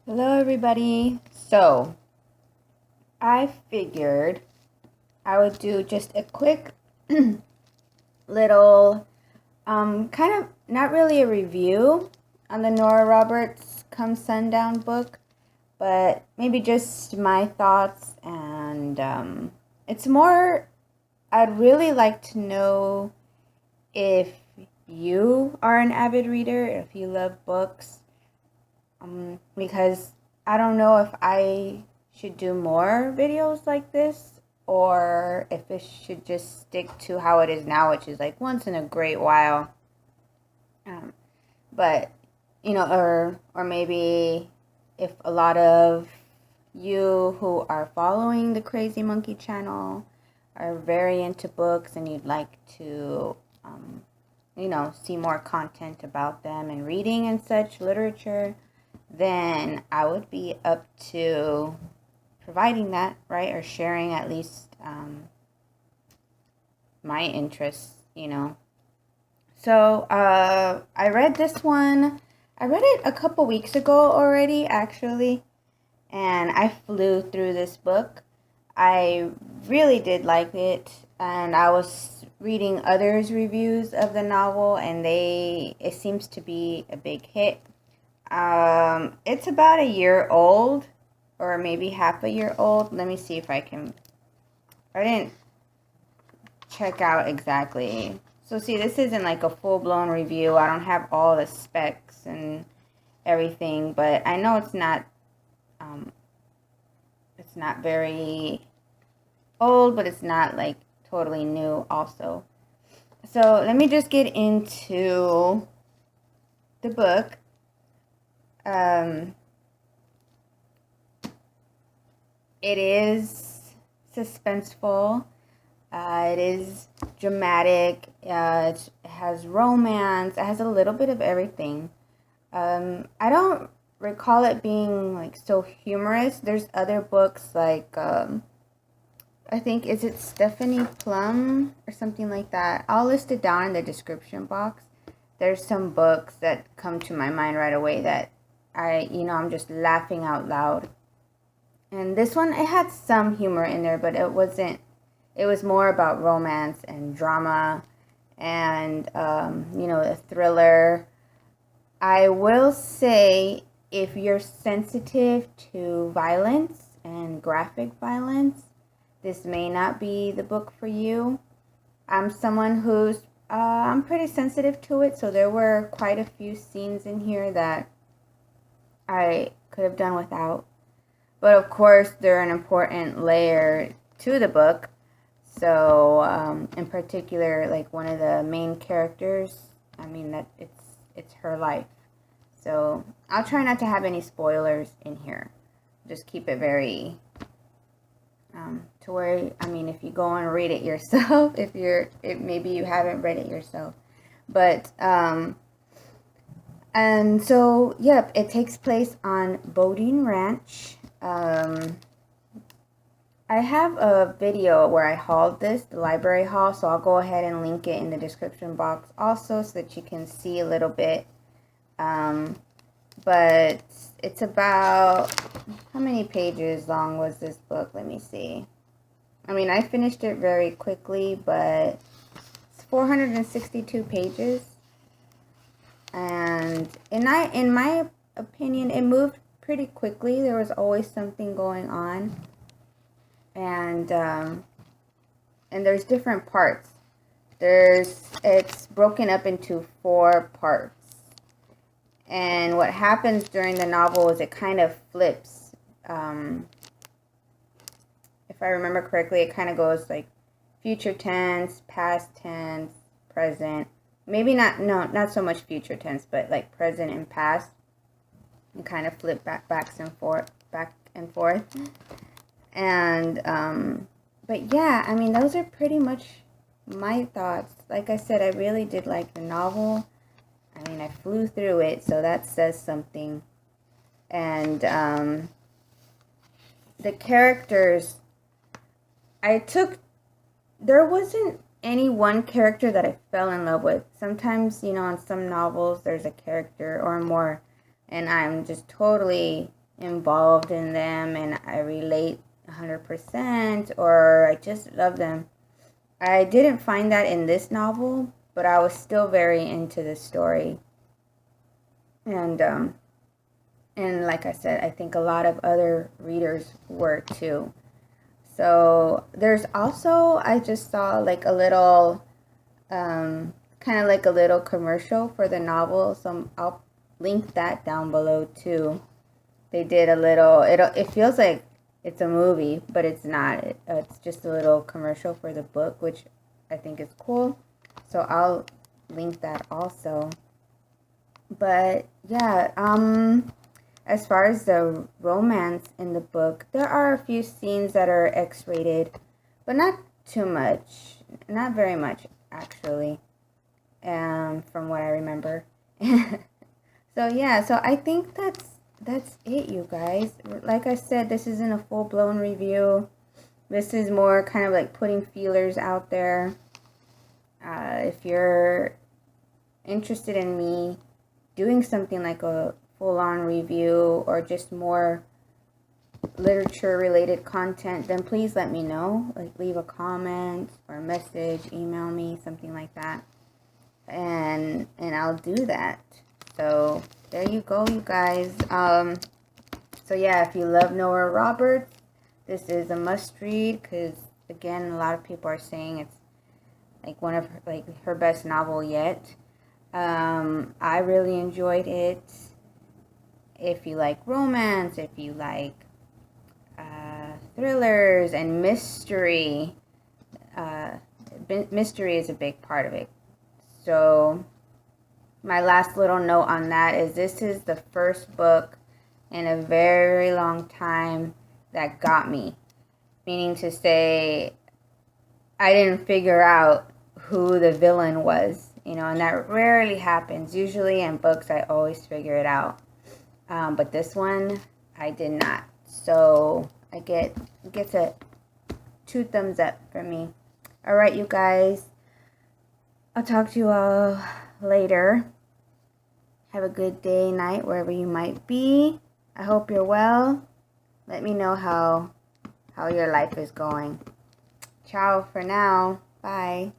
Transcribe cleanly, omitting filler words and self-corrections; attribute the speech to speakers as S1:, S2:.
S1: Hello, everybody. So, I figured I would do just a quick little, kind of not really a review on the Nora Roberts Come Sundown book, but maybe just my thoughts. And it's more, I'd really like to know if you are an avid reader, if you love books. Because I don't know if I should do more videos like this or if it should just stick to how it is now, which is like once in a great while. Um, but or maybe if a lot of you who are following the Crazy Monkey channel are very into books and you'd like to, see more content about them and reading and such literature, then I would be up to providing that, right? Or sharing at least my interests. So I read this one. I read it a couple weeks ago already, actually, and I flew through this book. I really did like it, and I was reading others' reviews of the novel, and it seems to be a big hit. It's about a year old, or maybe half a year old. Let me see if I didn't check out exactly. So see, this isn't like a full-blown review. I don't have all the specs and everything, but I know it's not very old, but it's not like totally new also. So let me just get into the book. It is suspenseful. It is dramatic. It has romance. It has a little bit of everything. I don't recall it being like so humorous. There's other books like I think, is it Stephanie Plum or something like that? I'll list it down in the description box. There's some books that come to my mind right away that I'm just laughing out loud. And this one, it had some humor in there, but it was more about romance and drama and, a thriller. I will say, if you're sensitive to violence and graphic violence, this may not be the book for you. I'm someone I'm pretty sensitive to it, so there were quite a few scenes in here that I could have done without. But of course, they're an important layer to the book. So, in particular, like one of the main characters, that it's her life. So I'll try not to have any spoilers in here. Just keep it very to where, if you go and read it yourself, if maybe you haven't read it yourself, but and so, yep, it takes place on Bodine Ranch. I have a video where I hauled the library haul, so I'll go ahead and link it in the description box also so that you can see a little bit. But it's about, how many pages long was this book? Let me see. I finished it very quickly, but it's 462 pages. And in my opinion, it moved pretty quickly. There was always something going on. And there's different parts. It's broken up into 4 parts. And what happens during the novel is it kind of flips. If I remember correctly, it kind of goes like future tense, past tense, present. Maybe not so much future tense, but like present and past. And kind of flip back and forth. And, but yeah, those are pretty much my thoughts. Like I said, I really did like the novel. I flew through it, so that says something. And the characters, there wasn't any one character that I fell in love with. Sometimes, in some novels, there's a character or more, and I'm just totally involved in them and I relate 100% or I just love them. I didn't find that in this novel, but I was still very into the story. And like I said, I think a lot of other readers were too. So there's also, I just saw like a little, kind of like a little commercial for the novel. So I'll link that down below too. They did a little, it feels like it's a movie, but it's not. It's just a little commercial for the book, which I think is cool. So I'll link that also. But yeah, as far as the romance in the book, there are a few scenes that are X-rated, but not too much. Not very much, actually, from what I remember. So yeah, so I think that's it, you guys. Like I said, this isn't a full-blown review. This is more kind of like putting feelers out there. If you're interested in me doing something like a full-on review or just more literature related content, then please let me know. Like leave a comment or a message, email me, something like that, and I'll do that. So there you go, you guys. So yeah, if you love Nora Roberts, this is a must read, because again, a lot of people are saying it's like one of her best novel yet. I really enjoyed it. If you like romance, if you like thrillers and mystery, mystery is a big part of it. So my last little note on that is this is the first book in a very long time that got me. Meaning to say, I didn't figure out who the villain was, and that rarely happens. Usually in books, I always figure it out. But this one, I did not. So I gets a 2 thumbs up for me. All right, you guys. I'll talk to you all later. Have a good day, night, wherever you might be. I hope you're well. Let me know how your life is going. Ciao for now. Bye.